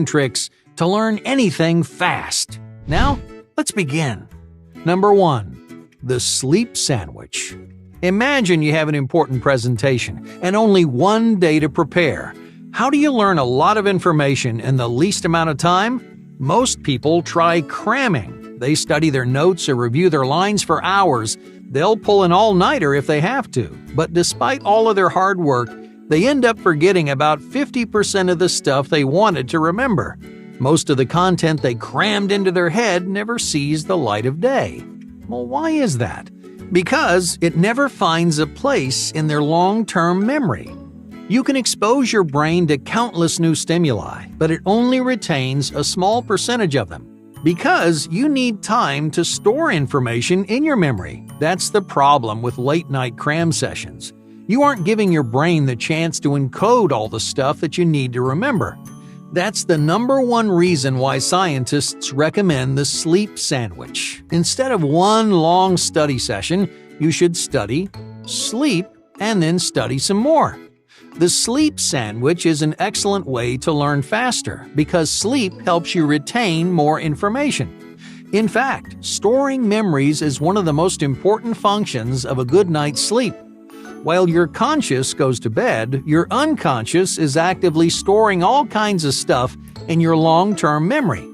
tricks to learn anything fast. Now, let's begin. Number 1. The sleep sandwich. Imagine you have an important presentation and only one day to prepare. How do you learn a lot of information in the least amount of time? Most people try cramming. They study their notes or review their lines for hours. They'll pull an all-nighter if they have to. But despite all of their hard work, they end up forgetting about 50% of the stuff they wanted to remember. Most of the content they crammed into their head never sees the light of day. Well, why is that? Because it never finds a place in their long-term memory. You can expose your brain to countless new stimuli, but it only retains a small percentage of them. Because you need time to store information in your memory. That's the problem with late-night cram sessions. You aren't giving your brain the chance to encode all the stuff that you need to remember. That's the number one reason why scientists recommend the sleep sandwich. Instead of one long study session, you should study, sleep, and then study some more. The sleep sandwich is an excellent way to learn faster because sleep helps you retain more information. In fact, storing memories is one of the most important functions of a good night's sleep. While your conscious goes to bed, your unconscious is actively storing all kinds of stuff in your long-term memory.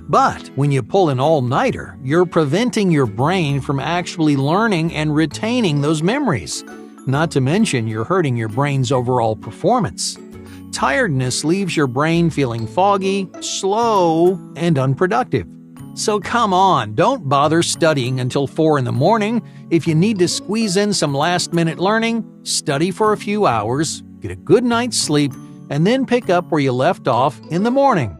But when you pull an all-nighter, you're preventing your brain from actually learning and retaining those memories. Not to mention, you're hurting your brain's overall performance. Tiredness leaves your brain feeling foggy, slow, and unproductive. So come on, don't bother studying until 4 in the morning. If you need to squeeze in some last-minute learning, study for a few hours, get a good night's sleep, and then pick up where you left off in the morning.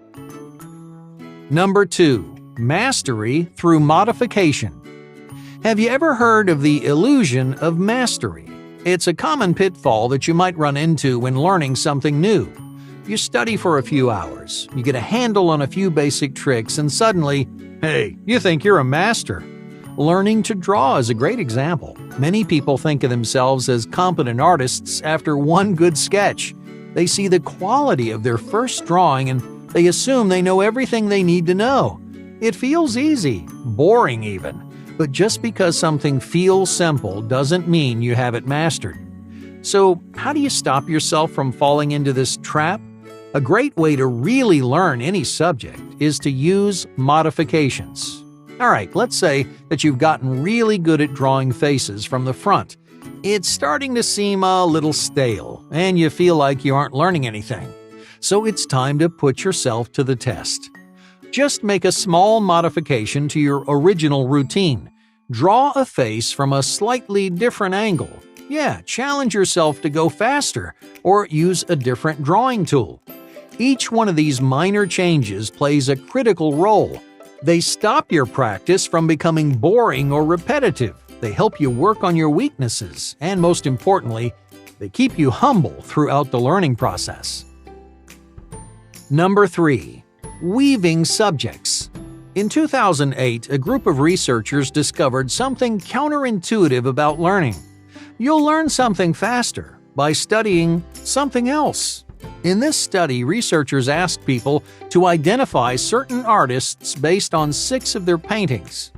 Number 2. Mastery through modification. Have you ever heard of the illusion of mastery? It's a common pitfall that you might run into when learning something new. You study for a few hours, you get a handle on a few basic tricks, and suddenly, hey, you think you're a master. Learning to draw is a great example. Many people think of themselves as competent artists after one good sketch. They see the quality of their first drawing and they assume they know everything they need to know. It feels easy, boring even. But just because something feels simple doesn't mean you have it mastered. So, how do you stop yourself from falling into this trap? A great way to really learn any subject is to use modifications. Alright, let's say that you've gotten really good at drawing faces from the front. It's starting to seem a little stale, and you feel like you aren't learning anything. So it's time to put yourself to the test. Just make a small modification to your original routine. Draw a face from a slightly different angle. Yeah, challenge yourself to go faster or use a different drawing tool. Each one of these minor changes plays a critical role. They stop your practice from becoming boring or repetitive. They help you work on your weaknesses, and most importantly, they keep you humble throughout the learning process. Number 3. Weaving subjects. In 2008, a group of researchers discovered something counterintuitive about learning. You'll learn something faster by studying something else. In this study, researchers asked people to identify certain artists based on 6 of their paintings.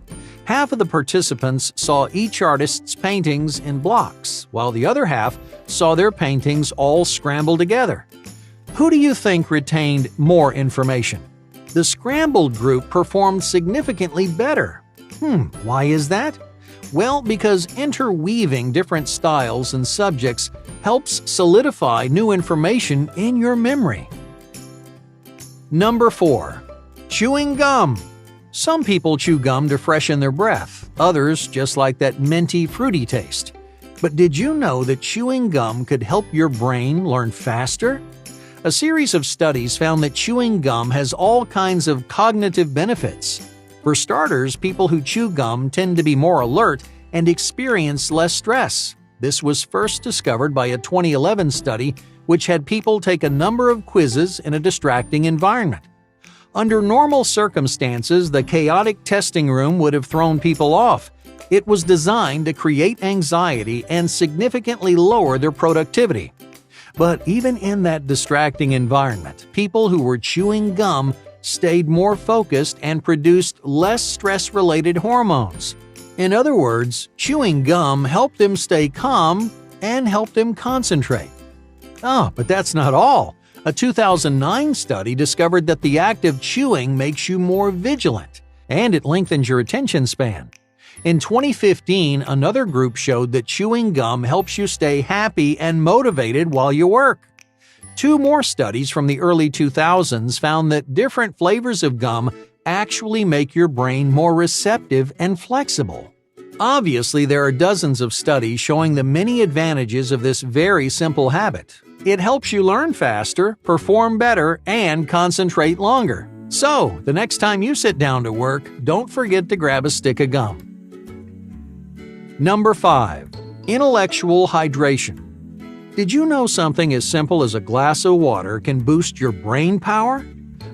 Half of the participants saw each artist's paintings in blocks, while the other half saw their paintings all scrambled together. Who do you think retained more information? The scrambled group performed significantly better. Why is that? Well, because interweaving different styles and subjects helps solidify new information in your memory. Number 4. Chewing gum. Some people chew gum to freshen their breath, others just like that minty, fruity taste. But did you know that chewing gum could help your brain learn faster? A series of studies found that chewing gum has all kinds of cognitive benefits. For starters, people who chew gum tend to be more alert and experience less stress. This was first discovered by a 2011 study which had people take a number of quizzes in a distracting environment. Under normal circumstances, the chaotic testing room would have thrown people off. It was designed to create anxiety and significantly lower their productivity. But even in that distracting environment, people who were chewing gum stayed more focused and produced less stress-related hormones. In other words, chewing gum helped them stay calm and helped them concentrate. Oh, but that's not all. A 2009 study discovered that the act of chewing makes you more vigilant, and it lengthens your attention span. In 2015, another group showed that chewing gum helps you stay happy and motivated while you work. Two more studies from the early 2000s found that different flavors of gum actually make your brain more receptive and flexible. Obviously, there are dozens of studies showing the many advantages of this very simple habit. It helps you learn faster, perform better, and concentrate longer. So, the next time you sit down to work, don't forget to grab a stick of gum. Number 5. Intellectual hydration. Did you know something as simple as a glass of water can boost your brain power?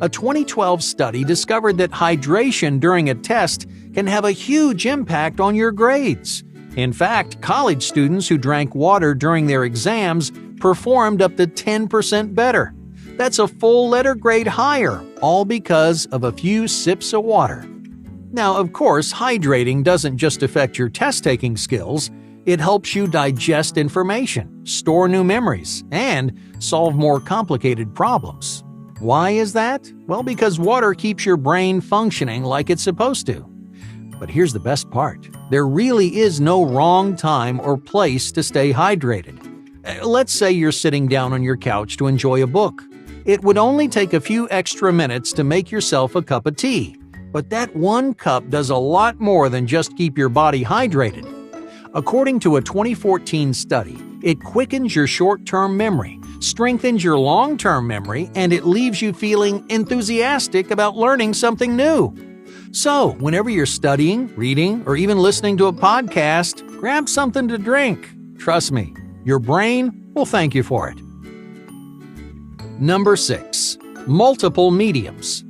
A 2012 study discovered that hydration during a test can have a huge impact on your grades. In fact, college students who drank water during their exams performed up to 10% better. That's a full letter grade higher, all because of a few sips of water. Now, of course, hydrating doesn't just affect your test-taking skills. It helps you digest information, store new memories, and solve more complicated problems. Why is that? Well, because water keeps your brain functioning like it's supposed to. But here's the best part. There really is no wrong time or place to stay hydrated. Let's say you're sitting down on your couch to enjoy a book. It would only take a few extra minutes to make yourself a cup of tea. But that one cup does a lot more than just keep your body hydrated. According to a 2014 study, it quickens your short-term memory, strengthens your long-term memory, and it leaves you feeling enthusiastic about learning something new. So, whenever you're studying, reading, or even listening to a podcast, grab something to drink. Trust me, your brain will thank you for it. Number 6. Multiple mediums.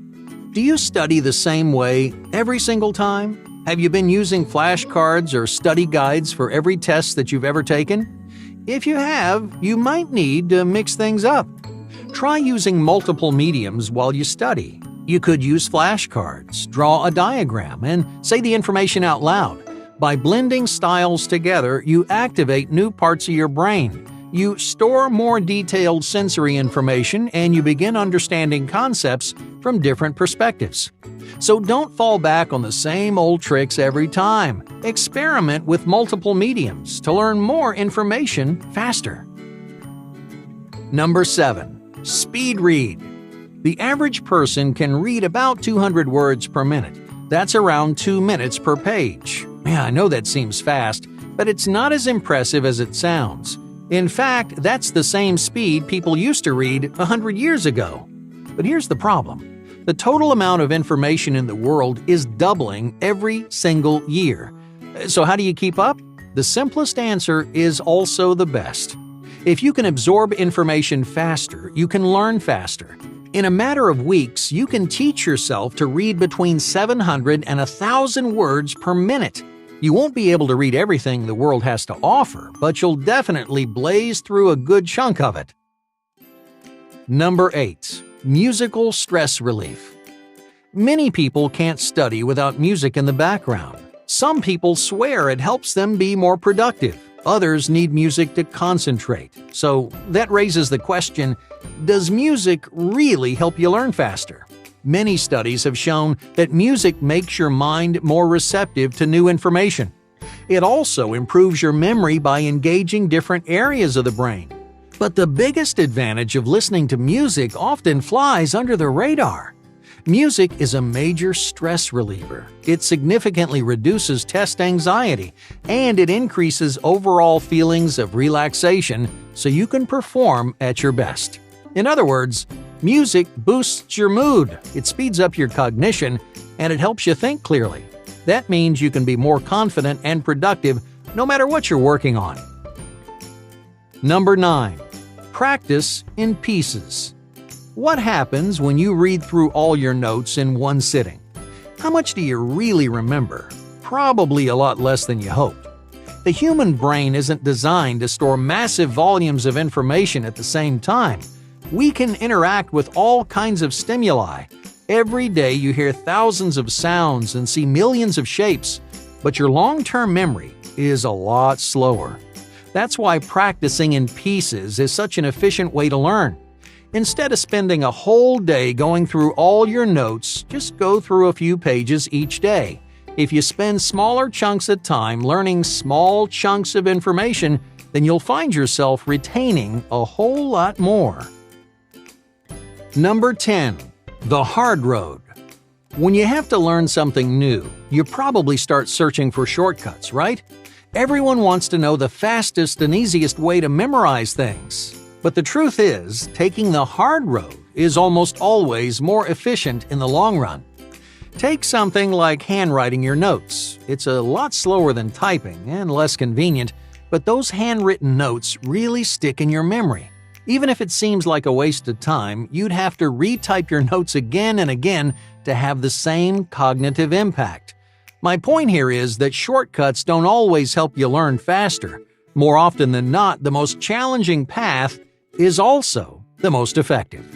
Do you study the same way every single time? Have you been using flashcards or study guides for every test that you've ever taken? If you have, you might need to mix things up. Try using multiple mediums while you study. You could use flashcards, draw a diagram, and say the information out loud. By blending styles together, you activate new parts of your brain. You store more detailed sensory information and you begin understanding concepts from different perspectives. So don't fall back on the same old tricks every time. Experiment with multiple mediums to learn more information faster. Number 7. Speed read. The average person can read about 200 words per minute. That's around 2 minutes per page. Yeah, I know that seems fast, but it's not as impressive as it sounds. In fact, that's the same speed people used to read 100 years ago. But here's the problem. The total amount of information in the world is doubling every single year. So how do you keep up? The simplest answer is also the best. If you can absorb information faster, you can learn faster. In a matter of weeks, you can teach yourself to read between 700 and 1,000 words per minute. You won't be able to read everything the world has to offer, but you'll definitely blaze through a good chunk of it. Number 8. Musical stress relief. Many people can't study without music in the background. Some people swear it helps them be more productive. Others need music to concentrate. So that raises the question, does music really help you learn faster? Many studies have shown that music makes your mind more receptive to new information. It also improves your memory by engaging different areas of the brain. But the biggest advantage of listening to music often flies under the radar. Music is a major stress reliever. It significantly reduces test anxiety, and it increases overall feelings of relaxation so you can perform at your best. In other words, music boosts your mood, it speeds up your cognition, and it helps you think clearly. That means you can be more confident and productive no matter what you're working on. Number 9. Practice in pieces. What happens when you read through all your notes in one sitting? How much do you really remember? Probably a lot less than you hoped. The human brain isn't designed to store massive volumes of information at the same time. We can interact with all kinds of stimuli. Every day you hear thousands of sounds and see millions of shapes, but your long-term memory is a lot slower. That's why practicing in pieces is such an efficient way to learn. Instead of spending a whole day going through all your notes, just go through a few pages each day. If you spend smaller chunks of time learning small chunks of information, then you'll find yourself retaining a whole lot more. Number 10. The hard road. When you have to learn something new, you probably start searching for shortcuts, right? Everyone wants to know the fastest and easiest way to memorize things. But the truth is, taking the hard road is almost always more efficient in the long run. Take something like handwriting your notes. It's a lot slower than typing and less convenient, but those handwritten notes really stick in your memory. Even if it seems like a waste of time, you'd have to retype your notes again and again to have the same cognitive impact. My point here is that shortcuts don't always help you learn faster. More often than not, the most challenging path is also the most effective.